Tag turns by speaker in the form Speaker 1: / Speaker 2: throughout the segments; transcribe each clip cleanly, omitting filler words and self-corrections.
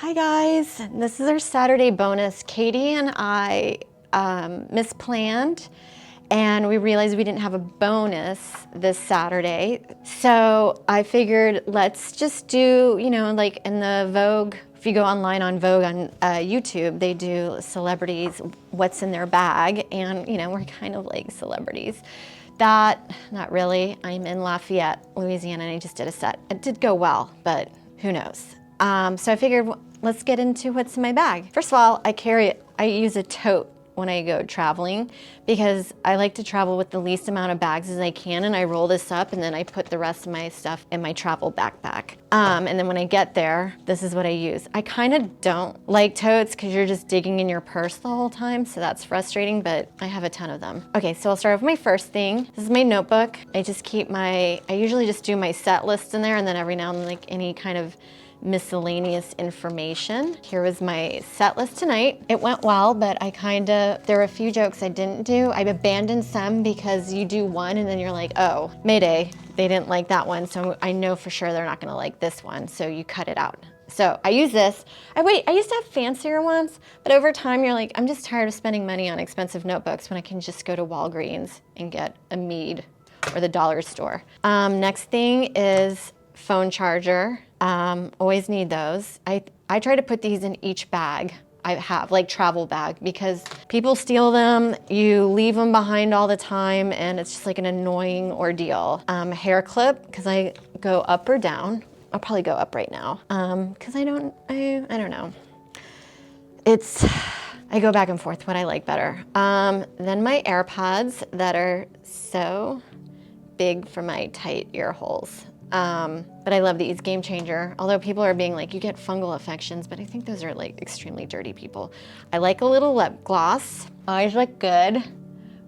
Speaker 1: Hi guys, this is our Saturday bonus. Katie and I misplanned and we realized we didn't have a bonus this Saturday. So I figured let's just do, like in the Vogue, if you go online on Vogue on YouTube, they do celebrities, what's in their bag. And, we're kind of like celebrities. That, not really. I'm in Lafayette, Louisiana, and I just did a set. It did go well, but who knows? So I figured, let's get into what's in my bag. First of all, I use a tote when I go traveling because I like to travel with the least amount of bags as I can, and I roll this up and then I put the rest of my stuff in my travel backpack. And then when I get there, this is what I use. I kind of don't like totes because you're just digging in your purse the whole time, so that's frustrating, but I have a ton of them. Okay, so I'll start with my first thing. This is my notebook. I usually just do my set list in there, and then every now and then, like any kind of miscellaneous information. Here was my set list tonight. It went well, but there were a few jokes I didn't do. I've abandoned some because you do one and then you're like, oh, Mayday, they didn't like that one, so I know for sure they're not gonna like this one, so you cut it out. So I use this. I used to have fancier ones, but over time you're like, I'm just tired of spending money on expensive notebooks when I can just go to Walgreens and get a Mead or the dollar store. Next thing is phone charger. Always need those. I try to put these in each bag I have, like travel bag, because people steal them, you leave them behind all the time, and it's just like an annoying ordeal. Hair clip, because I go up or down. I'll probably go up right now, because I don't know. I go back and forth what I like better. Then my AirPods that are so big for my tight ear holes. But I love these, game changer. Although people are being like, you get fungal infections, but I think those are like extremely dirty people. I like a little lip gloss. Always look good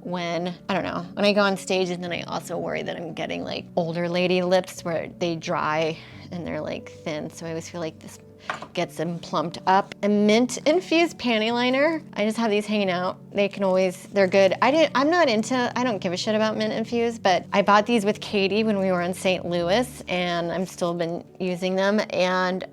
Speaker 1: when I go on stage, and then I also worry that I'm getting like older lady lips where they dry and they're like thin. So I always feel like this gets them plumped up. A mint infused panty liner. I just have these hanging out. They're good. I don't give a shit about mint infused, but I bought these with Katie when we were in St. Louis, and I've still been using them. And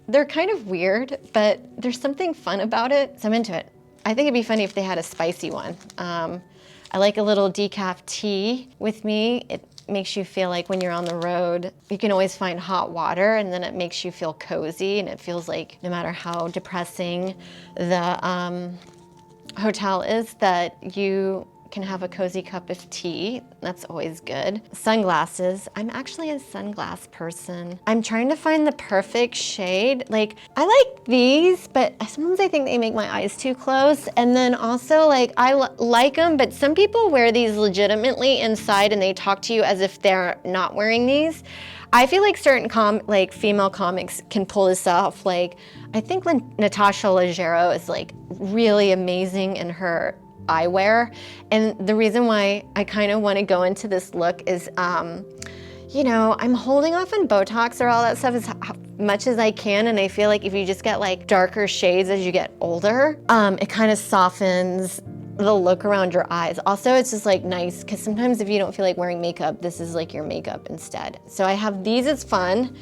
Speaker 1: they're kind of weird, but there's something fun about it, so I'm into it. I think it'd be funny if they had a spicy one. I like a little decaf tea with me. It makes you feel like when you're on the road, you can always find hot water, and then it makes you feel cozy, and it feels like no matter how depressing the hotel is, that you can have a cozy cup of tea. That's always good. Sunglasses. I'm actually a sunglass person. I'm trying to find the perfect shade. Like, I like these, but sometimes I think they make my eyes too close. And then also, like, I like them, but some people wear these legitimately inside and they talk to you as if they're not wearing these. I feel like certain female comics can pull this off. Like, I think when Natasha Leggero is like really amazing in her eyewear. And the reason why I kind of want to go into this look is, I'm holding off on Botox or all that stuff as much as I can. And I feel like if you just get like darker shades as you get older, it kind of softens the look around your eyes. Also, it's just like nice because sometimes if you don't feel like wearing makeup, this is like your makeup instead. So I have these as fun.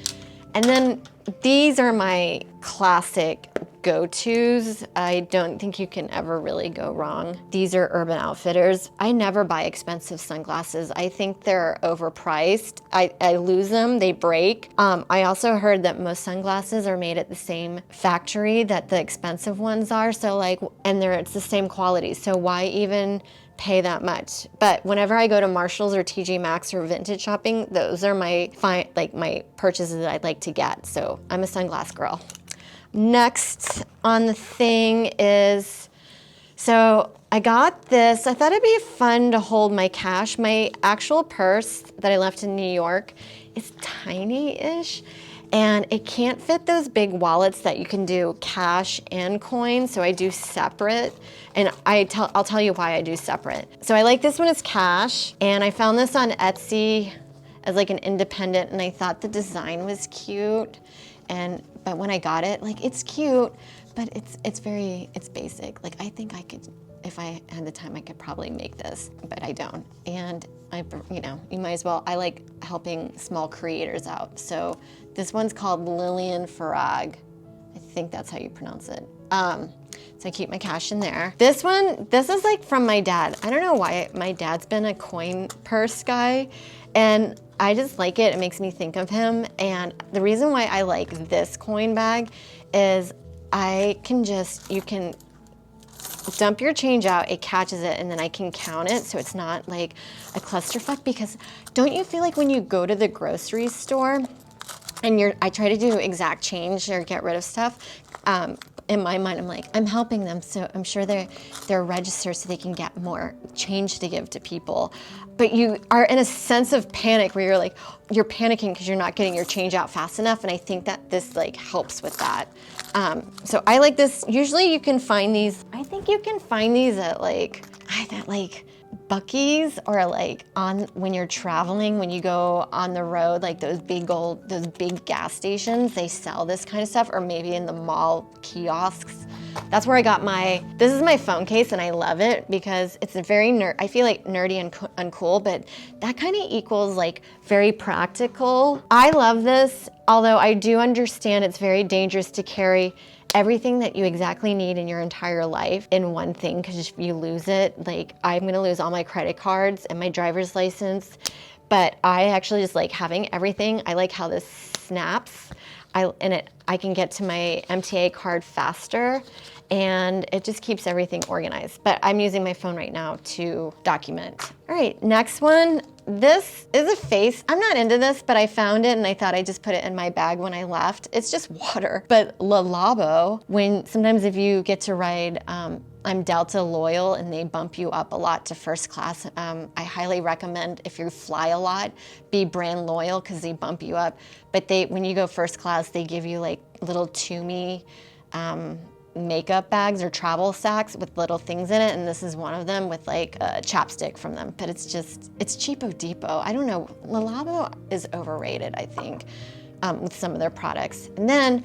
Speaker 1: And then these are my classic go-tos. I don't think you can ever really go wrong. These are Urban Outfitters. I never buy expensive sunglasses. I think they're overpriced. I lose them, they break. I also heard that most sunglasses are made at the same factory that the expensive ones are. So it's the same quality. So why even pay that much? But whenever I go to Marshalls or TJ Maxx or vintage shopping, those are my purchases that I'd like to get. So I'm a sunglass girl. Next on the thing is, so I got this. I thought it'd be fun to hold my cash. My actual purse that I left in New York is tiny-ish, and it can't fit those big wallets that you can do cash and coins, so I do separate. And I'll tell you why I do separate. So I like this one as cash, and I found this on Etsy as like an independent, and I thought the design was cute. But when I got it, like, it's cute, but it's basic. Like, I think I could, if I had the time, I could probably make this, but I don't. And you might as well. I like helping small creators out. So this one's called Lillian Farag. I think that's how you pronounce it. So I keep my cash in there. This one, this is like from my dad. I don't know why my dad's been a coin purse guy, and I just like it. It makes me think of him. And the reason why I like this coin bag is you can dump your change out, it catches it, and then I can count it so it's not like a clusterfuck. Because don't you feel like when you go to the grocery store and I try to do exact change or get rid of stuff, in my mind, I'm like, I'm helping them, so I'm sure they're registered so they can get more change to give to people. But you are in a sense of panic where you're like, you're panicking because you're not getting your change out fast enough, and I think that this like helps with that. So I like this. Usually you can find these, I think you can find these at like Buc-ee's, or like when you're traveling, when you go on the road, like those big gas stations, they sell this kind of stuff, or maybe in the mall kiosks. That's where I got this is my phone case, and I love it because it's I feel like nerdy and uncool, but that kind of equals like very practical. I love this, although I do understand it's very dangerous to carry everything that you exactly need in your entire life in one thing, because if you lose it, like I'm gonna lose all my credit cards and my driver's license. But I actually just like having everything. I like how this snaps. I can get to my MTA card faster, and it just keeps everything organized. But I'm using my phone right now to document. All right, next one. This is a face. I'm not into this, but I found it and I thought I'd just put it in my bag when I left. It's just water. But Le Labo, sometimes if you get to ride, I'm Delta loyal and they bump you up a lot to first class. I highly recommend, if you fly a lot, be brand loyal because they bump you up. But when you go first class, they give you like little Toomey makeup bags or travel sacks with little things in it, and this is one of them with like a chapstick from them. But it's cheapo depot. I don't know, Le Labo is overrated, I think, with some of their products. And then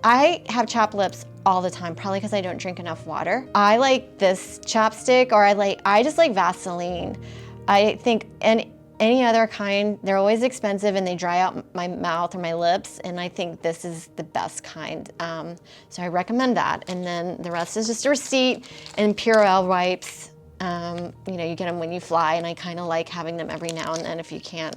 Speaker 1: I have chapped lips all the time, probably because I don't drink enough water. I like this chapstick, or I just like Vaseline. I think any other kind, they're always expensive and they dry out my mouth or my lips, and I think this is the best kind. So I recommend that. And then the rest is just a receipt and Purell wipes. You get them when you fly, and I kind of like having them every now and then if you can't.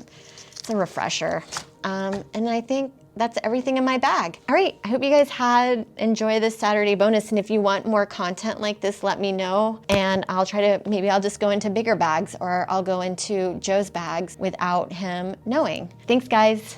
Speaker 1: It's a refresher. And I think that's everything in my bag. All right, I hope you guys enjoy this Saturday bonus, and if you want more content like this, let me know, and maybe I'll just go into bigger bags, or I'll go into Joe's bags without him knowing. Thanks, guys.